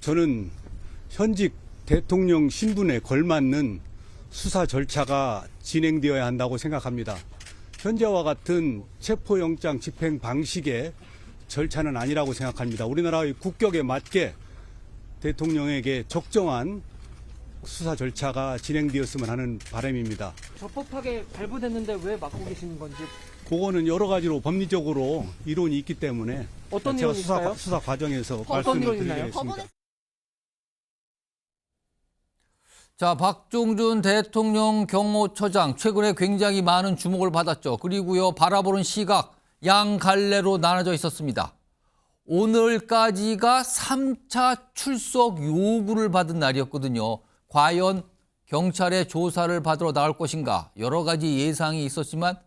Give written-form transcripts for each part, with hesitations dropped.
저는 현직 대통령 신분에 걸맞는 수사 절차가 진행되어야 한다고 생각합니다. 현재와 같은 체포영장 집행 방식의 절차는 아니라고 생각합니다. 우리나라의 국격에 맞게 대통령에게 적정한 수사 절차가 진행되었으면 하는 바람입니다. 적법하게 발부됐는데 왜 막고 계시는 건지. 그거는 여러 가지로 법리적으로 이론이 있기 때문에 어떤 제가 이론이 있을까요? 수사 과정에서 어떤 말씀을 이론이 있나요? 드리겠습니다. 자, 박종준 대통령 경호처장 최근에 굉장히 많은 주목을 받았죠. 그리고요, 바라보는 시각 양갈래로 나눠져 있었습니다. 오늘까지가 3차 출석 요구를 받은 날이었거든요. 과연 경찰의 조사를 받으러 나올 것인가 여러 가지 예상이 있었지만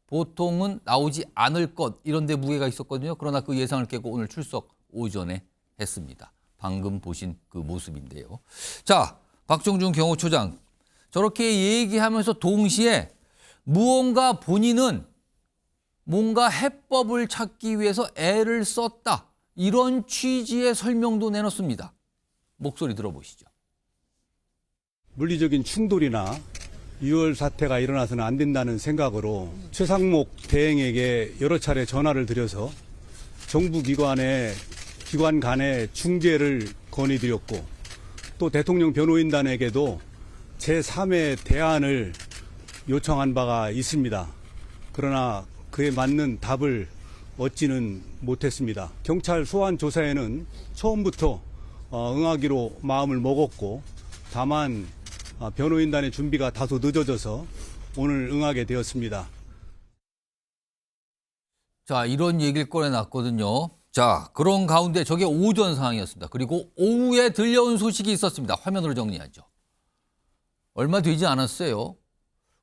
보통은 나오지 않을 것 이런 데 무게가 있었거든요. 그러나 그 예상을 깨고 오늘 출석 오전에 했습니다. 방금 보신 그 모습인데요. 자, 박종준 경호처장 저렇게 얘기하면서 동시에 무언가 본인은 뭔가 해법을 찾기 위해서 애를 썼다. 이런 취지의 설명도 내놓습니다. 목소리 들어보시죠. 물리적인 충돌이나 유혈 사태가 일어나서는 안 된다는 생각으로 최상목 대행에게 여러 차례 전화를 드려서 정부 기관 간의 중재를 건의드렸고 또 대통령 변호인단에게도 제3의 대안을 요청한 바가 있습니다. 그러나 그에 맞는 답을 얻지는 못했습니다. 경찰 소환 조사에는 처음부터 응하기로 마음을 먹었고 다만 변호인단의 준비가 다소 늦어져서 오늘 응하게 되었습니다. 자, 이런 얘기를 꺼내놨거든요. 자, 그런 가운데 저게 오전 상황이었습니다. 그리고 오후에 들려온 소식이 있었습니다. 화면으로 정리하죠. 얼마 되지 않았어요.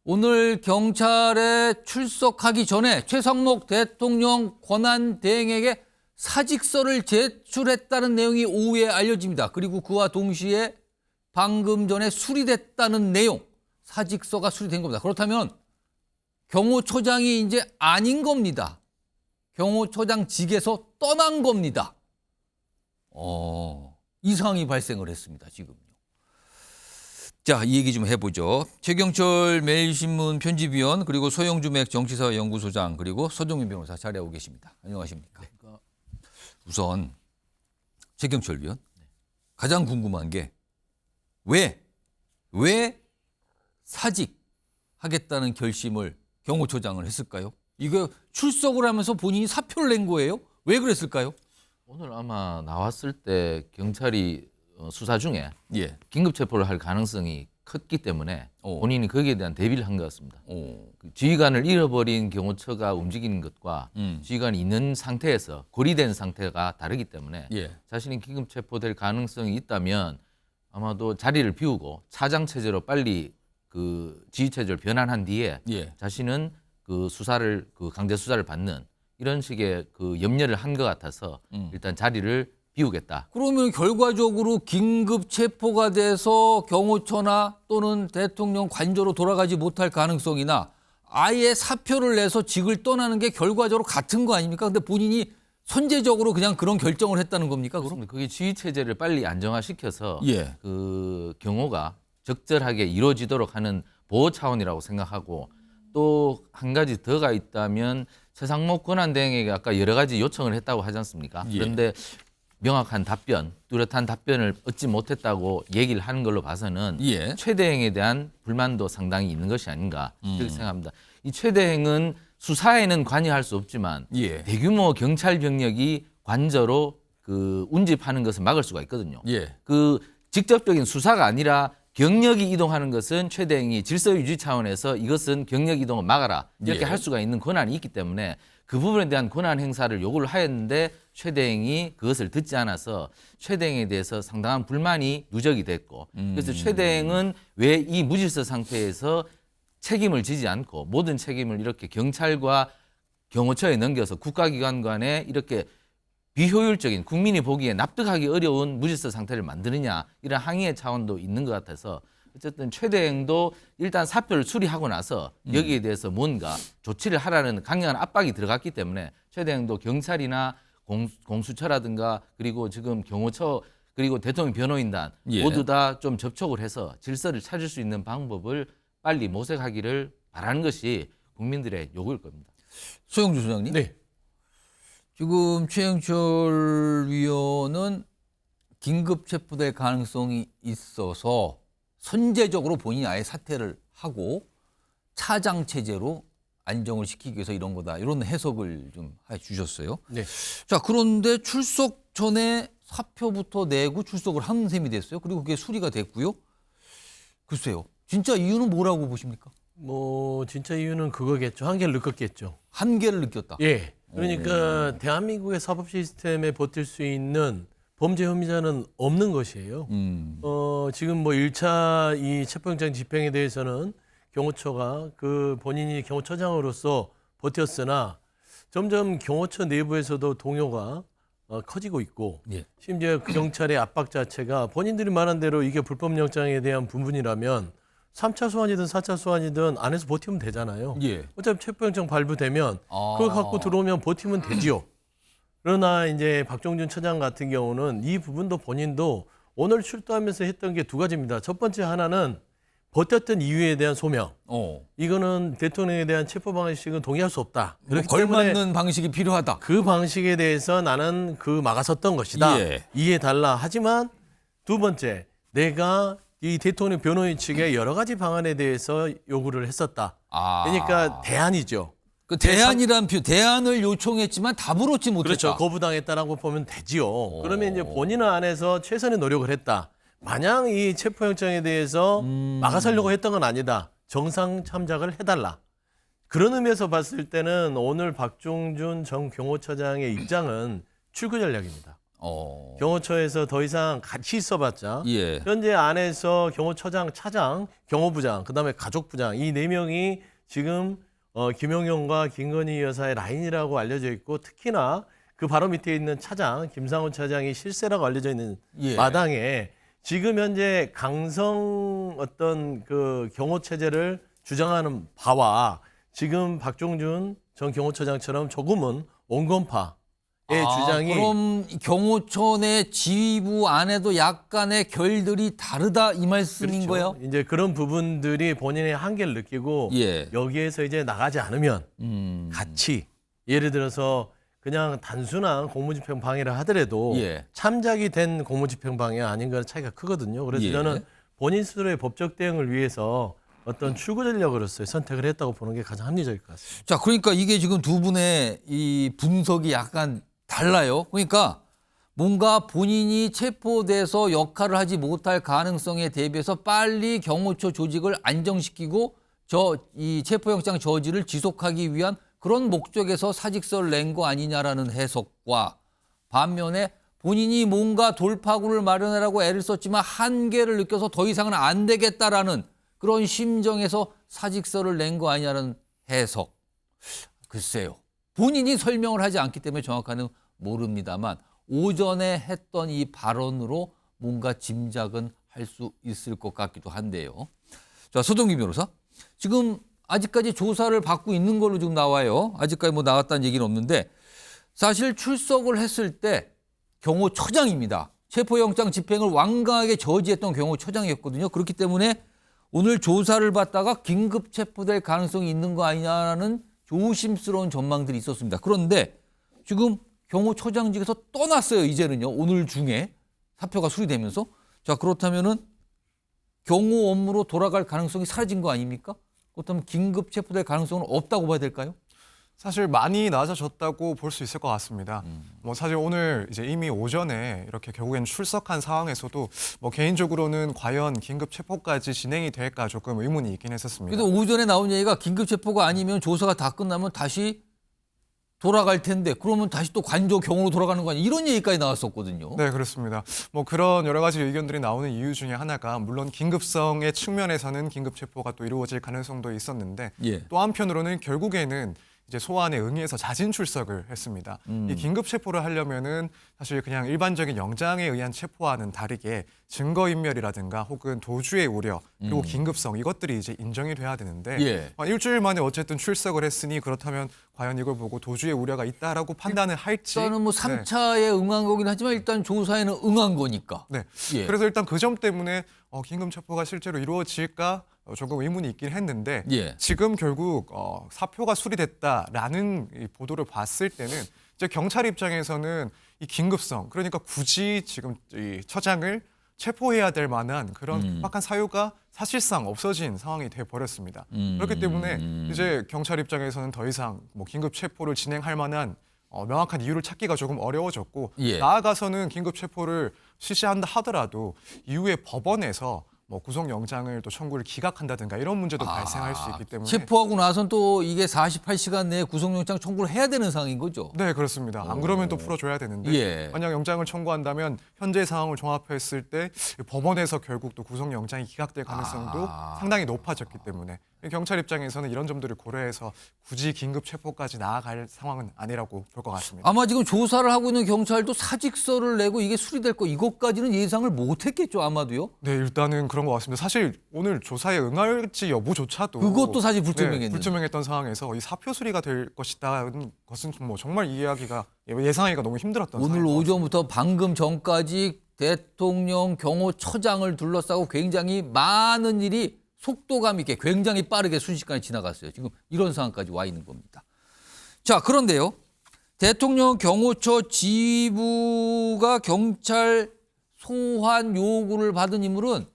오늘 경찰에 출석하기 전에 최상목 대통령 권한대행에게 사직서를 제출했다는 내용이 오후에 알려집니다. 그리고 그와 동시에 방금 전에 수리됐다는 내용, 사직서가 수리된 겁니다. 그렇다면 경호처장이 이제 아닌 겁니다. 경호처장직에서 떠난 겁니다. 이 상황이 발생을 했습니다. 지금요. 자, 이 얘기 좀 해보죠. 최경철 매일신문 편집위원 그리고 소영주맥 정치사연구소장 그리고 서정민 변호사 자리하고 계십니다. 안녕하십니까? 네. 우선 최경철 위원 가장 궁금한 게 왜 사직하겠다는 결심을 경호처장을 했을까요? 이거 출석을 하면서 본인이 사표를 낸 거예요? 왜 그랬을까요? 오늘 아마 나왔을 때 경찰이 수사 중에 예. 긴급 체포를 할 가능성이 컸기 때문에 본인이 거기에 대한 대비를 한 것 같습니다. 그 지휘관을 잃어버린 경호처가 움직이는 것과 지휘관이 있는 상태에서 고리된 상태가 다르기 때문에 예. 자신이 긴급 체포될 가능성이 있다면 아마도 자리를 비우고 차장 체제로 빨리 그 지휘 체제를 변환한 뒤에 예. 자신은 그 수사를 그 강제 수사를 받는 이런 식의 그 염려를 한 것 같아서 일단 자리를 비우겠다. 그러면 결과적으로 긴급 체포가 돼서 경호처나 또는 대통령 관저로 돌아가지 못할 가능성이나 아예 사표를 내서 직을 떠나는 게 결과적으로 같은 거 아닙니까? 근데 본인이 선제적으로 그냥 그런 결정을 했다는 겁니까? 그럼? 그게 지휘 체제를 빨리 안정화시켜서 예. 그 경호가 적절하게 이루어지도록 하는 보호 차원이라고 생각하고 또 한 가지 더가 있다면 최상목 권한대행에게 아까 여러 가지 요청을 했다고 하지 않습니까? 예. 그런데 명확한 답변, 뚜렷한 답변을 얻지 못했다고 얘기를 하는 걸로 봐서는 예. 최대행에 대한 불만도 상당히 있는 것이 아닌가 이렇게 생각합니다. 이 최대행은 수사에는 관여할 수 없지만 예. 대규모 경찰 병력이 관저로 그 운집하는 것을 막을 수가 있거든요. 예. 그 직접적인 수사가 아니라 경력이 이동하는 것은 최대행이 질서 유지 차원에서 이것은 경력 이동을 막아라 이렇게 예. 할 수가 있는 권한이 있기 때문에 그 부분에 대한 권한 행사를 요구를 하였는데 최대행이 그것을 듣지 않아서 최대행에 대해서 상당한 불만이 누적이 됐고 그래서 최대행은 왜 이 무질서 상태에서 책임을 지지 않고 모든 책임을 이렇게 경찰과 경호처에 넘겨서 국가기관 간에 이렇게 비효율적인 국민이 보기에 납득하기 어려운 무질서 상태를 만드느냐 이런 항의의 차원도 있는 것 같아서 어쨌든 최대행도 일단 사표를 수리하고 나서 여기에 대해서 뭔가 조치를 하라는 강력한 압박이 들어갔기 때문에 최대행도 경찰이나 공수처라든가 그리고 지금 경호처 그리고 대통령 변호인단 예. 모두 다 좀 접촉을 해서 질서를 찾을 수 있는 방법을 빨리 모색하기를 바라는 것이 국민들의 요구일 겁니다. 소영주 소장님. 네. 지금 최영철 위원은 긴급 체포될 가능성이 있어서 선제적으로 본인이 아예 사퇴를 하고 차장 체제로 안정을 시키기 위해서 이런 거다. 이런 해석을 좀 해주셨어요. 네. 자, 그런데 출석 전에 사표부터 내고 출석을 한 셈이 됐어요. 그리고 그게 수리가 됐고요. 글쎄요. 진짜 이유는 뭐라고 보십니까? 뭐 진짜 이유는 그거겠죠. 한계를 느꼈겠죠. 한계를 느꼈다. 예. 그러니까 대한민국의 사법 시스템에 버틸 수 있는 범죄 혐의자는 없는 것이에요. 지금 뭐 1차 이 체포영장 집행에 대해서는 경호처가 그 본인이 경호처장으로서 버텼으나 점점 경호처 내부에서도 동요가 커지고 있고 예. 심지어 그 경찰의 압박 자체가 본인들이 말한 대로 이게 불법영장에 대한 부분이라면 3차 소환이든 4차 소환이든 안에서 버티면 되잖아요. 예. 어차피 체포영장 발부되면 아. 그걸 갖고 들어오면 버티면 되지요. 그러나 이제 박종준 처장 같은 경우는 이 부분도 본인도 오늘 출두하면서 했던 게 두 가지입니다. 첫 번째 하나는 버텼던 이유에 대한 소명. 이거는 대통령에 대한 체포 방식은 동의할 수 없다. 그렇기 때문에 걸맞는 방식이 필요하다. 그 방식에 대해서 나는 그 막아섰던 것이다. 예. 이해달라. 하지만 두 번째, 내가 이 대통령 변호인 측의 여러 가지 방안에 대해서 요구를 했었다. 아. 그러니까 대안이죠. 그 대안이란 표, 대안을 요청했지만 답을 얻지 못했다. 그렇죠. 거부당했다라고 보면 되지요. 그러면 이제 본인은 안에서 최선의 노력을 했다. 마냥 이 체포영장에 대해서 막아서려고 했던 건 아니다. 정상 참작을 해달라. 그런 의미에서 봤을 때는 오늘 박종준 전 경호처장의 입장은 출구 전략입니다. 경호처에서 더 이상 같이 있어봤자 예. 현재 안에서 경호처장, 차장, 경호부장, 그다음에 가족부장 이 네 명이 지금 김용현과 김건희 여사의 라인이라고 알려져 있고 특히나 그 바로 밑에 있는 차장 김상훈 차장이 실세라고 알려져 있는 예. 마당에 지금 현재 강성 어떤 그 경호 체제를 주장하는 바와 지금 박종준 전 경호처장처럼 조금은 온건파의 주장이 그럼 경호처 내 지휘부 안에도 약간의 결들이 다르다 이 말씀인 그렇죠. 거예요? 이제 그런 부분들이 본인의 한계를 느끼고 예. 여기에서 이제 나가지 않으면 같이 예를 들어서 그냥 단순한 공무집행 방해를 하더라도 예. 참작이 된 공무집행 방해 아닌가는 차이가 크거든요. 그래서 예. 저는 본인 스스로의 법적 대응을 위해서 어떤 출구 전략으로서의 선택을 했다고 보는 게 가장 합리적일 것 같습니다. 자, 그러니까 이게 지금 두 분의 이 분석이 약간 달라요. 그러니까 뭔가 본인이 체포돼서 역할을 하지 못할 가능성에 대비해서 빨리 경호처 조직을 안정시키고 이 체포영장 저지를 지속하기 위한 그런 목적에서 사직서를 낸 거 아니냐라는 해석과 반면에 본인이 뭔가 돌파구를 마련하라고 애를 썼지만 한계를 느껴서 더 이상은 안 되겠다라는 그런 심정에서 사직서를 낸 거 아니냐는 해석. 글쎄요. 본인이 설명을 하지 않기 때문에 정확하는 모릅니다만 오전에 했던 이 발언으로 뭔가 짐작은 할 수 있을 것 같기도 한데요. 자, 서동기 변호사. 지금 아직까지 조사를 받고 있는 걸로 지금 나와요. 아직까지 뭐 나왔다는 얘기는 없는데 사실 출석을 했을 때 경호처장입니다. 체포영장 집행을 완강하게 저지했던 경호처장이었거든요. 그렇기 때문에 오늘 조사를 받다가 긴급 체포될 가능성이 있는 거 아니냐는 조심스러운 전망들이 있었습니다. 그런데 지금 경호처장직에서 떠났어요. 이제는요. 오늘 중에 사표가 수리되면서. 자, 그렇다면은 경호 업무로 돌아갈 가능성이 사라진 거 아닙니까? 그렇다면 긴급 체포될 가능성은 없다고 봐야 될까요? 사실 많이 낮아졌다고 볼 수 있을 것 같습니다. 뭐 사실 오늘 이제 이미 오전에 이렇게 결국엔 출석한 상황에서도 뭐 개인적으로는 과연 긴급 체포까지 진행이 될까 조금 의문이 있긴 했었습니다. 그래도 오전에 나온 얘기가 긴급 체포가 아니면 조사가 다 끝나면 다시 돌아갈 텐데 그러면 다시 또 관저 경호로 돌아가는 거 아니야? 이런 얘기까지 나왔었거든요. 네, 그렇습니다. 뭐 그런 여러 가지 의견들이 나오는 이유 중에 하나가 물론 긴급성의 측면에서는 긴급 체포가 또 이루어질 가능성도 있었는데 예. 또 한편으로는 결국에는 이제 소환에 응해서 자진 출석을 했습니다. 이 긴급 체포를 하려면은 사실 그냥 일반적인 영장에 의한 체포와는 다르게 증거인멸이라든가 혹은 도주의 우려 그리고 긴급성 이것들이 이제 인정이 돼야 되는데 예. 일주일 만에 어쨌든 출석을 했으니 그렇다면 과연 이걸 보고 도주의 우려가 있다라고 판단을 할지 일단은 뭐 3차에 응한 거긴 하지만 일단 조사에는 응한 거니까. 네. 예. 그래서 일단 그 점 때문에 긴급 체포가 실제로 이루어질까 조금 의문이 있긴 했는데 예. 지금 결국 사표가 수리됐다라는 이 보도를 봤을 때는 이제 경찰 입장에서는 이 긴급성 그러니까 굳이 지금 이 처장을 체포해야 될 만한 그런 급박한 사유가 사실상 없어진 상황이 돼 버렸습니다. 그렇기 때문에 이제 경찰 입장에서는 더 이상 뭐 긴급 체포를 진행할 만한 명확한 이유를 찾기가 조금 어려워졌고 예. 나아가서는 긴급 체포를 실시한다 하더라도 이후에 법원에서 뭐 구속영장을 또 청구를 기각한다든가 이런 문제도 발생할 수 있기 때문에 체포하고 나선 또 이게 48시간 내에 구속영장 청구를 해야 되는 상황인 거죠. 네 그렇습니다. 안 그러면 또 풀어줘야 되는데 예. 만약 영장을 청구한다면 현재 상황을 종합했을 때 법원에서 결국 또 구속영장이 기각될 가능성도 상당히 높아졌기 때문에 경찰 입장에서는 이런 점들을 고려해서 굳이 긴급 체포까지 나아갈 상황은 아니라고 볼 것 같습니다. 아마 지금 조사를 하고 있는 경찰도 사직서를 내고 이게 수리될 거 이것까지는 예상을 못했겠죠 아마도요. 네 일단은 그런 것 같습니다. 사실 오늘 조사에 응할지 여부조차도 그것도 사실 불투명했는데. 불투명했던 상황에서 이 사표 수리가 될 것이다는 것은 뭐 정말 이해하기가 예상하기가 너무 힘들었던 오늘 상황인 것 같습니다. 오전부터 방금 전까지 대통령 경호처장을 둘러싸고 굉장히 많은 일이 속도감 있게 굉장히 빠르게 순식간에 지나갔어요. 지금 이런 상황까지 와 있는 겁니다. 자, 그런데요. 대통령 경호처 지휘부가 경찰 소환 요구를 받은 인물은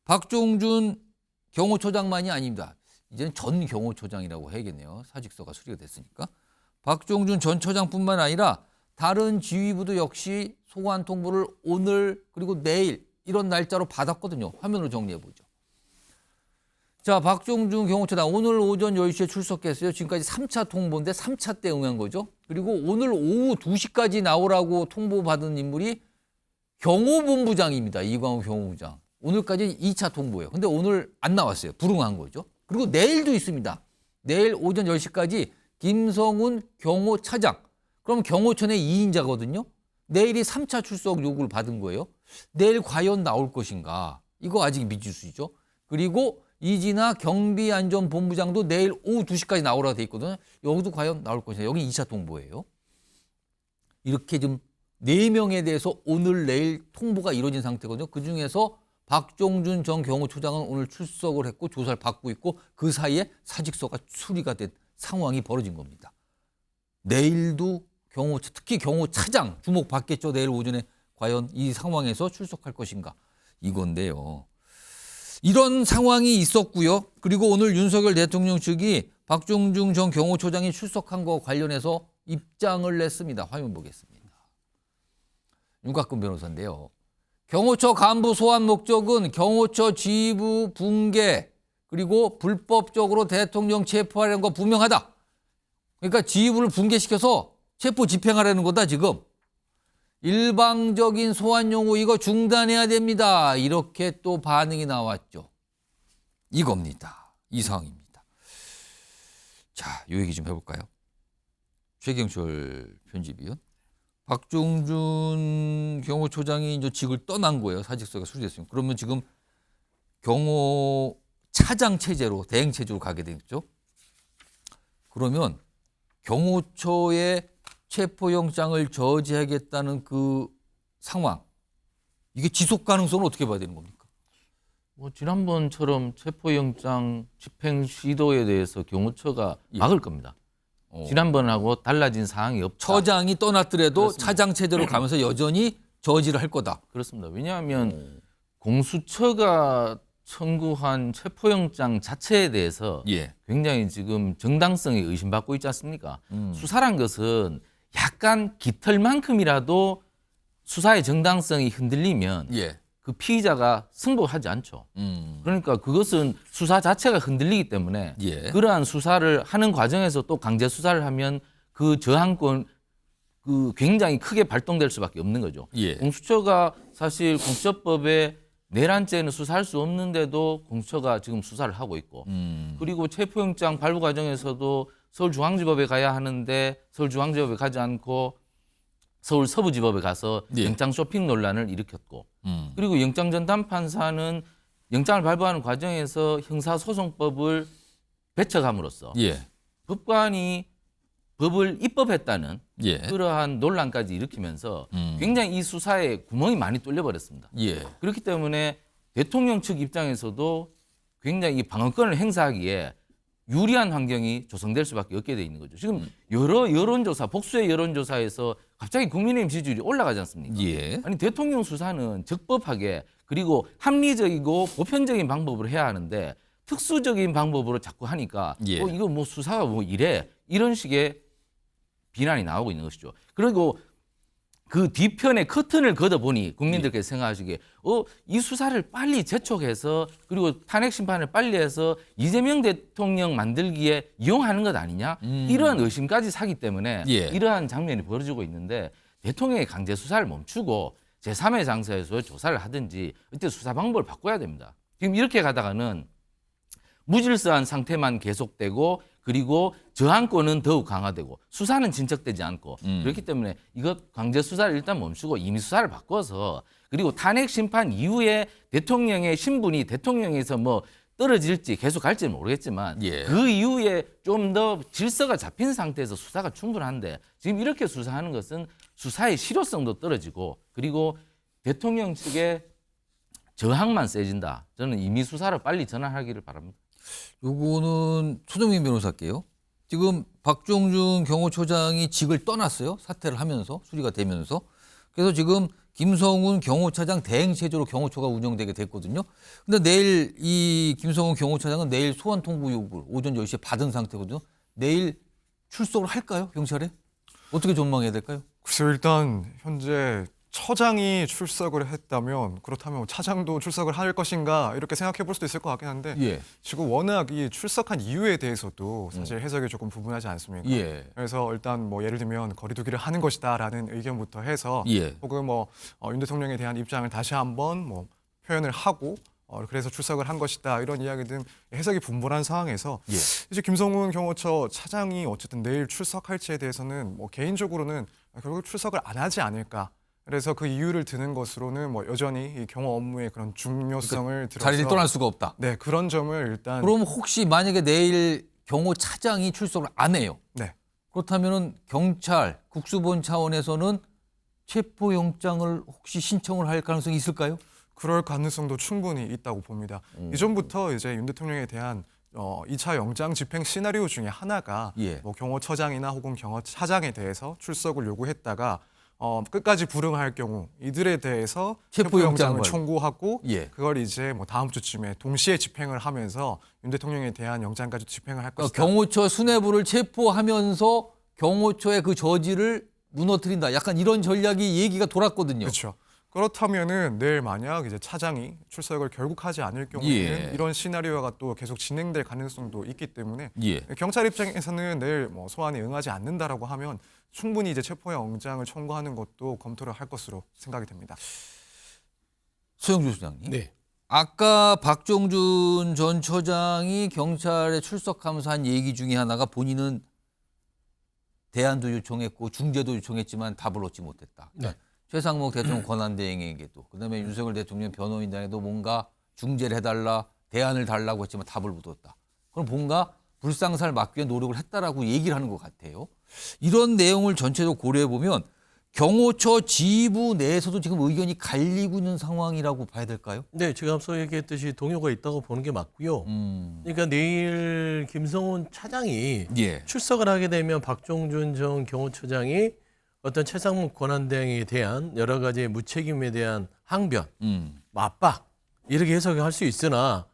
박종준 경호처장만이 아닙니다. 이제는 전 경호처장이라고 해야겠네요. 사직서가 수리가 됐으니까. 박종준 전 처장뿐만 아니라 다른 지휘부도 역시 소환 통보를 오늘 그리고 내일 이런 날짜로 받았거든요. 화면으로 정리해 보죠. 자, 박종준 경호처장 오늘 오전 10시에 출석했어요. 지금까지 3차 통보인데 3차 때 응한 거죠. 그리고 오늘 오후 2시까지 나오라고 통보받은 인물이 경호본부장입니다. 이광호 경호부장. 오늘까지 2차 통보예요. 근데 오늘 안 나왔어요. 불응한 거죠. 그리고 내일도 있습니다. 내일 오전 10시까지 김성훈 경호차장. 그럼 경호처 내 2인자거든요. 내일이 3차 출석 요구를 받은 거예요. 내일 과연 나올 것인가? 이거 아직 미지수죠. 그리고 이진아 경비안전본부장도 내일 오후 2시까지 나오라고 돼 있거든요. 여기도 과연 나올 것이냐. 여기 2차 통보예요. 이렇게 좀 4명에 대해서 오늘 내일 통보가 이루어진 상태거든요. 그중에서 박종준 전 경호처장은 오늘 출석을 했고 조사를 받고 있고 그 사이에 사직서가 수리가 된 상황이 벌어진 겁니다. 내일도 경호처, 특히 경호차장 주목받겠죠. 내일 오전에 과연 이 상황에서 출석할 것인가. 이건데요. 이런 상황이 있었고요. 그리고 오늘 윤석열 대통령 측이 박종준 전 경호처장이 출석한 거 관련해서 입장을 냈습니다. 화면 보겠습니다. 윤곽근 변호사인데요. 경호처 간부 소환 목적은 경호처 지휘부 붕괴 그리고 불법적으로 대통령 체포하려는 거 분명하다. 그러니까 지휘부를 붕괴시켜서 체포 집행하려는 거다 지금. 일방적인 소환 용호 이거 중단해야 됩니다. 이렇게 또 반응이 나왔죠. 이겁니다. 이 상황입니다. 자, 이 얘기 좀 해볼까요? 최경철 편집위원. 박종준 경호처장이 이제 직을 떠난 거예요. 사직서가 수리됐으면. 그러면 지금 경호차장 체제로 대행 체제로 가게 되겠죠. 그러면 경호처의 체포영장을 저지하겠다는 그 상황, 이게 지속 가능성은 어떻게 봐야 되는 겁니까? 뭐 지난번처럼 체포영장 집행 시도에 대해서 경호처가 막을 겁니다. 지난번하고 달라진 사항이 없다. 처장이 떠났더라도 그렇습니다. 차장 체제로 가면서 여전히 저지를 할 거다. 그렇습니다. 왜냐하면 공수처가 청구한 체포영장 자체에 대해서 예. 굉장히 지금 정당성이 의심받고 있지 않습니까? 수사란 것은 약간 깃털만큼이라도 수사의 정당성이 흔들리면 예. 그 피의자가 승복하지 않죠. 그러니까 그것은 수사 자체가 흔들리기 때문에 예. 그러한 수사를 하는 과정에서 또 강제 수사를 하면 그 저항권 그 굉장히 크게 발동될 수밖에 없는 거죠. 예. 공수처가 사실 공수처법에 내란죄는 수사할 수 없는데도 공수처가 지금 수사를 하고 있고 그리고 체포영장 발부 과정에서도 서울중앙지법에 가야 하는데 서울중앙지법에 가지 않고 서울 서부지법에 가서 예. 영장 쇼핑 논란을 일으켰고 그리고 영장전담판사는 영장을 발부하는 과정에서 형사소송법을 배척함으로써 예. 법관이 법을 입법했다는 예. 그러한 논란까지 일으키면서 굉장히 이 수사에 구멍이 많이 뚫려버렸습니다. 예. 그렇기 때문에 대통령 측 입장에서도 굉장히 이 방어권을 행사하기에 유리한 환경이 조성될 수밖에 없게 돼 있는 거죠. 지금 여러 여론조사, 복수의 여론조사에서 갑자기 국민의힘 지지율이 올라가지 않습니까? 예. 아니 대통령 수사는 적법하게 그리고 합리적이고 보편적인 방법으로 해야 하는데 특수적인 방법으로 자꾸 하니까 예. 이거 뭐 수사가 뭐 이래 이런 식의 비난이 나오고 있는 것이죠. 그리고 그 뒤편에 커튼을 걷어보니 국민들께서 생각하시기에 이 수사를 빨리 재촉해서 그리고 탄핵 심판을 빨리 해서 이재명 대통령 만들기에 이용하는 것 아니냐 이러한 의심까지 사기 때문에 예. 이러한 장면이 벌어지고 있는데 대통령의 강제 수사를 멈추고 제3의 장소에서 조사를 하든지 이때 수사 방법을 바꿔야 됩니다. 지금 이렇게 가다가는 무질서한 상태만 계속되고 그리고 저항권은 더욱 강화되고 수사는 진척되지 않고 그렇기 때문에 이거 강제 수사를 일단 멈추고 임의 수사를 바꿔서 그리고 탄핵 심판 이후에 대통령의 신분이 대통령에서 뭐 떨어질지 계속 갈지는 모르겠지만 예. 그 이후에 좀 더 질서가 잡힌 상태에서 수사가 충분한데 지금 이렇게 수사하는 것은 수사의 실효성도 떨어지고 그리고 대통령 측의 저항만 세진다. 저는 임의 수사로 빨리 전환하기를 바랍니다. 요거는 소정민 변호사께요. 지금 박종준 경호처장이 직을 떠났어요. 사퇴를 하면서 수리가 되면서. 그래서 지금 김성훈 경호차장 대행 체제로 경호처가 운영되게 됐거든요. 근데 내일 이 김성훈 경호차장은 내일 소환 통보 요구를 오전 10시에 받은 상태거든요. 내일 출석을 할까요? 경찰에? 어떻게 전망해야 될까요? 글쎄요, 일단 현재 처장이 출석을 했다면 그렇다면 차장도 출석을 할 것인가 이렇게 생각해 볼 수도 있을 것 같긴 한데 예. 지금 워낙 이 출석한 이유에 대해서도 사실 해석이 조금 부분하지 않습니까? 예. 그래서 일단 뭐 예를 들면 거리두기를 하는 것이다라는 의견부터 해서 예. 혹은 뭐 윤 대통령에 대한 입장을 다시 한번 뭐 표현을 하고 그래서 출석을 한 것이다 이런 이야기 등 해석이 분분한 상황에서 예. 이제 김성훈 경호처 차장이 어쨌든 내일 출석할지에 대해서는 뭐 개인적으로는 결국 출석을 안 하지 않을까. 그래서 그 이유를 드는 것으로는 뭐 여전히 이 경호 업무의 그런 중요성을 들어서 자리를 떠날 수가 없다. 네 그런 점을 일단 그럼 혹시 만약에 내일 경호차장이 출석을 안 해요. 네 그렇다면은 경찰 국수본 차원에서는 체포영장을 혹시 신청을 할 가능성이 있을까요? 그럴 가능성도 충분히 있다고 봅니다. 이전부터 이제 윤 대통령에 대한 2차 영장 집행 시나리오 중에 하나가 예. 뭐 경호처장이나 혹은 경호차장에 대해서 출석을 요구했다가 끝까지 불응할 경우 이들에 대해서 체포영장을 체포영장을 청구하고 예. 그걸 이제 뭐 다음 주쯤에 동시에 집행을 하면서 윤 대통령에 대한 영장까지 집행을 할 그러니까 것이다. 경호처 수뇌부를 체포하면서 경호처의 그 저지를 무너뜨린다. 약간 이런 전략이 얘기가 돌았거든요. 그렇죠. 그렇다면은 내일 만약 이제 차장이 출석을 결국 하지 않을 경우에는 예. 이런 시나리오가 또 계속 진행될 가능성도 있기 때문에 예. 경찰 입장에서는 내일 뭐 소환에 응하지 않는다라고 하면 충분히 이제 체포영장을 청구하는 것도 검토를 할 것으로 생각이 됩니다. 소영주 소장님. 네. 아까 박종준 전 처장이 경찰에 출석하면서 한 얘기 중에 하나가 본인은 대안도 요청했고 중재도 요청했지만 답을 얻지 못했다. 네. 최상목 대통령 권한대행에게도 그다음에 윤석열 대통령 변호인단에도 뭔가 중재를 해달라 대안을 달라고 했지만 답을 못 얻었다. 그럼 뭔가 불상사를 막기 위한 노력을 했다라고 얘기를 하는 것 같아요. 이런 내용을 전체적으로 고려해 보면 경호처 지부 내에서도 지금 의견이 갈리고 있는 상황이라고 봐야 될까요? 네, 제가 앞서 얘기했듯이 동요가 있다고 보는 게 맞고요. 그러니까 내일 김성훈 차장이 예. 출석을 하게 되면 박종준 전 경호처장이 어떤 최상목 권한대행에 대한 여러 가지 무책임에 대한 항변, 압박 이렇게 해석할 수 있으나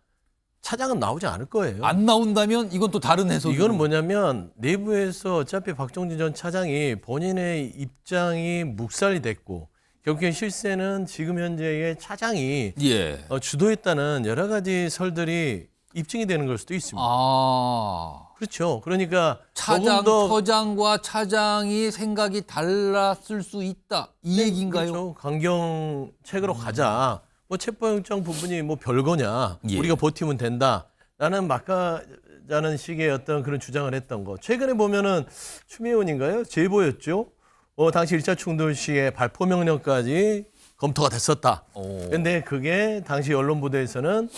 차장은 나오지 않을 거예요. 안 나온다면 이건 또 다른 해석. 이거는 뭐냐면 내부에서 어차피 박종준 전 차장이 본인의 입장이 묵살이 됐고 결국엔 실세는 지금 현재의 차장이 예. 주도했다는 여러 가지 설들이 입증이 되는 걸 수도 있습니다. 아. 그렇죠. 그러니까 차장, 조금 더 처장과 차장이 생각이 달랐을 수 있다. 이 얘기인가요? 그렇죠. 강경책으로 가자. 뭐 체포영장 부분이 뭐 별거냐. 예. 우리가 버티면 된다. 라는 아까 하자는 식의 어떤 그런 주장을 했던 거. 최근에 보면은 추미애 의원인가요? 제보였죠. 당시 1차 충돌 시에 발포 명령까지 검토가 됐었다. 근데 그게 당시 언론 보도에서는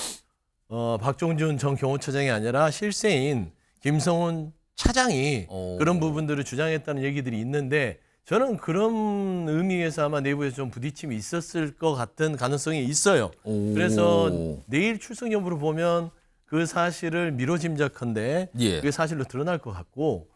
박종준 전 경호처장이 아니라 실세인 김성훈 차장이 그런 부분들을 주장했다는 얘기들이 있는데 저는 그런 의미에서 아마 내부에서 좀 부딪힘이 있었을 것 같은 가능성이 있어요. 그래서 내일 출석 여부를 보면 그 사실을 미뤄 짐작한데 예. 그게 사실로 드러날 것 같고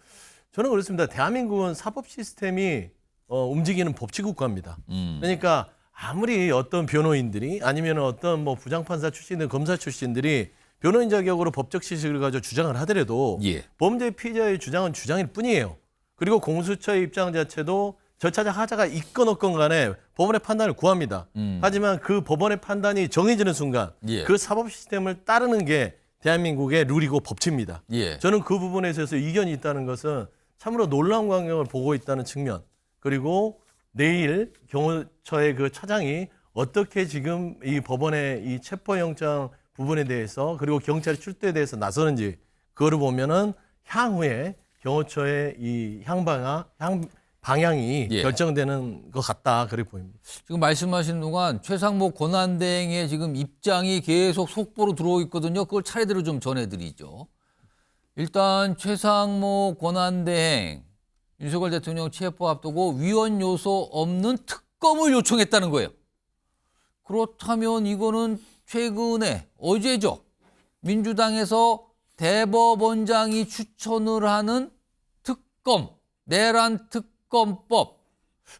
저는 그렇습니다. 대한민국은 사법 시스템이 움직이는 법치 국가입니다. 그러니까 아무리 어떤 변호인들이 아니면 어떤 뭐 부장판사 출신들 검사 출신들이 변호인 자격으로 법적 지식을 가지고 주장을 하더라도 예. 범죄 피의자의 주장은 주장일 뿐이에요. 그리고 공수처의 입장 자체도 절차적 하자가 있건 없건 간에 법원의 판단을 구합니다. 하지만 그 법원의 판단이 정해지는 순간 예. 그 사법 시스템을 따르는 게 대한민국의 룰이고 법치입니다. 예. 저는 그 부분에 있어서 이견이 있다는 것은 참으로 놀라운 광경을 보고 있다는 측면 그리고 내일 경호처의 그 차장이 어떻게 지금 이 법원의 이 체포영장 부분에 대해서 그리고 경찰의 출두에 대해서 나서는지 그거를 보면은 향후에 경호처의 이 방향이 예. 결정되는 것 같다 그렇게 보입니다. 지금 말씀하신 동안 최상목 권한대행의 지금 입장이 계속 속보로 들어오고 있거든요. 그걸 차례대로 좀 전해드리죠. 일단 최상목 권한대행 윤석열 대통령 체포 앞두고 위헌 요소 없는 특검을 요청했다는 거예요. 그렇다면 이거는 최근에 어제죠. 민주당에서 대법원장이 추천을 하는 특검, 내란 특검법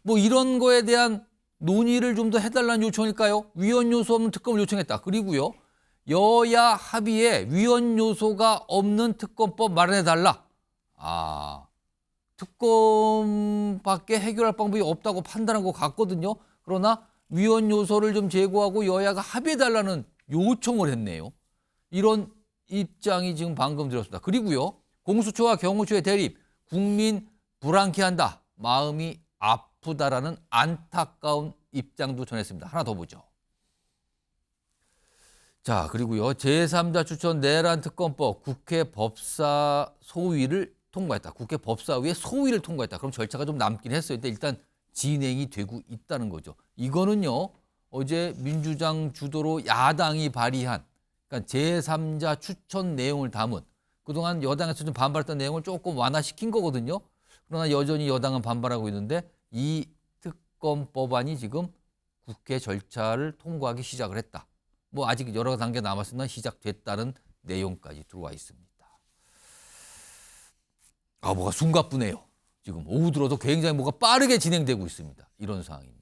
뭐 이런 거에 대한 논의를 좀 더 해달라는 요청일까요? 위헌 요소 없는 특검을 요청했다. 그리고요. 여야 합의에 위헌 요소가 없는 특검법 마련해달라. 특검밖에 해결할 방법이 없다고 판단한 것 같거든요. 그러나 위헌 요소를 좀 제고하고 여야가 합의해달라는 요청을 했네요. 이런 입장이 지금 방금 들었습니다. 그리고요. 공수처와 경호처의 대립, 국민 불안케한다. 마음이 아프다라는 안타까운 입장도 전했습니다. 하나 더 보죠. 자, 그리고요. 제3자 추천 내란 특검법 국회 법사 소위를 통과했다. 국회 법사위의 소위를 통과했다. 그럼 절차가 좀 남긴 했어요. 근데 일단 진행이 되고 있다는 거죠. 이거는요. 어제 민주당 주도로 야당이 발의한 그러니까 제3자 추천 내용을 담은 그동안 여당에서 좀 반발했던 내용을 조금 완화시킨 거거든요. 그러나 여전히 여당은 반발하고 있는데 이 특검법안이 지금 국회 절차를 통과하기 시작을 했다. 뭐 아직 여러 단계 남았으나 시작됐다는 내용까지 들어와 있습니다. 뭐가 숨가쁘네요. 지금 오후 들어도 굉장히 뭐가 빠르게 진행되고 있습니다. 이런 상황입니다.